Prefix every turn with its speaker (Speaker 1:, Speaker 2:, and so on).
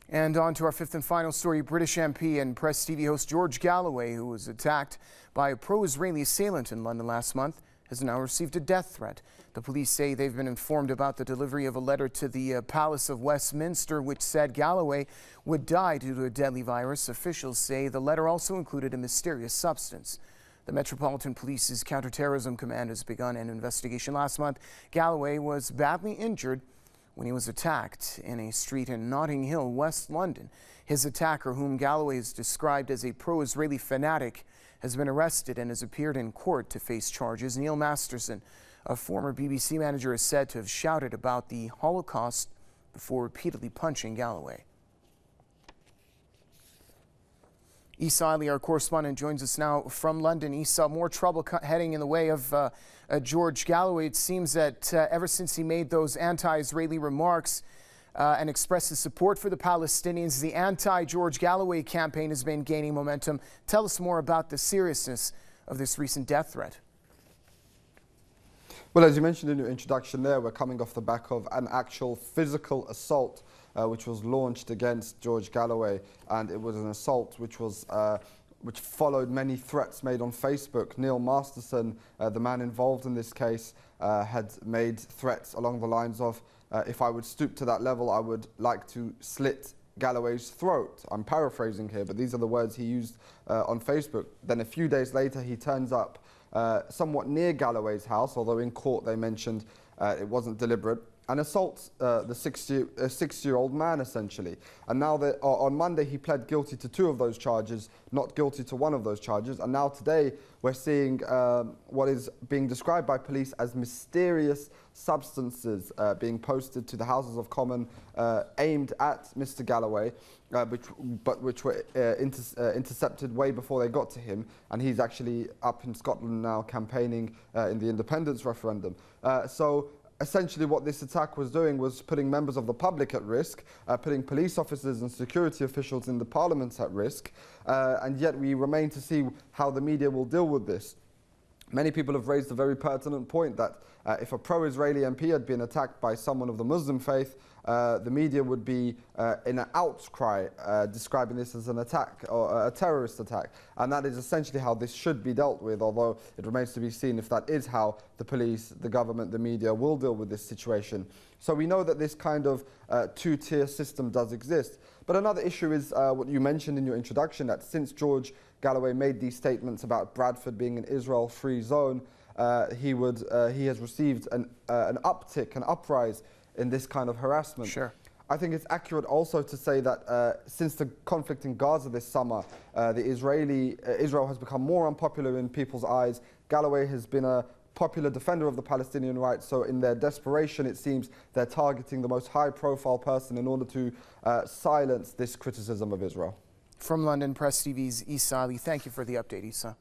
Speaker 1: And on to our fifth and final story. British MP and Press TV host George Galloway, who was attacked by a pro-Israeli assailant in London last month, has now received a death threat. The police say they've been informed about the delivery of a letter to the Palace of Westminster, which said Galloway would die due to a deadly virus. Officials say the letter also included a mysterious substance. The Metropolitan Police's counter-terrorism command has begun an investigation. Last month, Galloway was badly injured when he was attacked in a street in Notting Hill, West London. His attacker, whom Galloway is described as a pro-Israeli fanatic, has been arrested and has appeared in court to face charges. Neil Masterson, a former BBC manager, is said to have shouted about the Holocaust before repeatedly punching Galloway. Issa Ali, our correspondent, joins us now from London. Issa, more trouble heading in the way of George Galloway. It seems that ever since he made those anti-Israeli remarks and expressed his support for the Palestinians, the anti-George Galloway campaign has been gaining momentum. Tell us more about the seriousness of this recent death threat.
Speaker 2: Well, as you mentioned in your introduction there, we're coming off the back of an actual physical assault which was launched against George Galloway, and it was an assault which followed many threats made on Facebook. Neil Masterson, the man involved in this case, had made threats along the lines of, if I would stoop to that level, I would like to slit Galloway's throat. I'm paraphrasing here, but these are the words he used on Facebook. Then a few days later, he turns up somewhat near Galloway's house, although in court they mentioned it wasn't deliberate, and assaults the 60-year-old man, essentially. And now on Monday he pled guilty to 2 of those charges, not guilty to 1 of those charges. And now today we're seeing what is being described by police as mysterious substances being posted to the Houses of Commons aimed at Mr. Galloway, which were intercepted way before they got to him. And he's actually up in Scotland now campaigning in the independence referendum. So essentially what this attack was doing was putting members of the public at risk, putting police officers and security officials in the parliaments at risk, and yet we remain to see how the media will deal with this. Many people have raised a very pertinent point that if a pro-Israeli MP had been attacked by someone of the Muslim faith, the media would be in an outcry describing this as an attack or a terrorist attack. And that is essentially how this should be dealt with, although it remains to be seen if that is how the police, the government, the media will deal with this situation. So we know that this kind of two-tier system does exist. But another issue is what you mentioned in your introduction, that since George Galloway made these statements about Bradford being an Israel-free zone, he has received an uptick, an uprise in this kind of harassment.
Speaker 1: Sure.
Speaker 2: I think it's accurate also to say that since the conflict in Gaza this summer, Israel has become more unpopular in people's eyes. Galloway has been a popular defender of the Palestinian rights, so in their desperation it seems they're targeting the most high-profile person in order to silence this criticism of Israel.
Speaker 1: From London, Press TV's Issa Ali. Thank you for the update, Issa.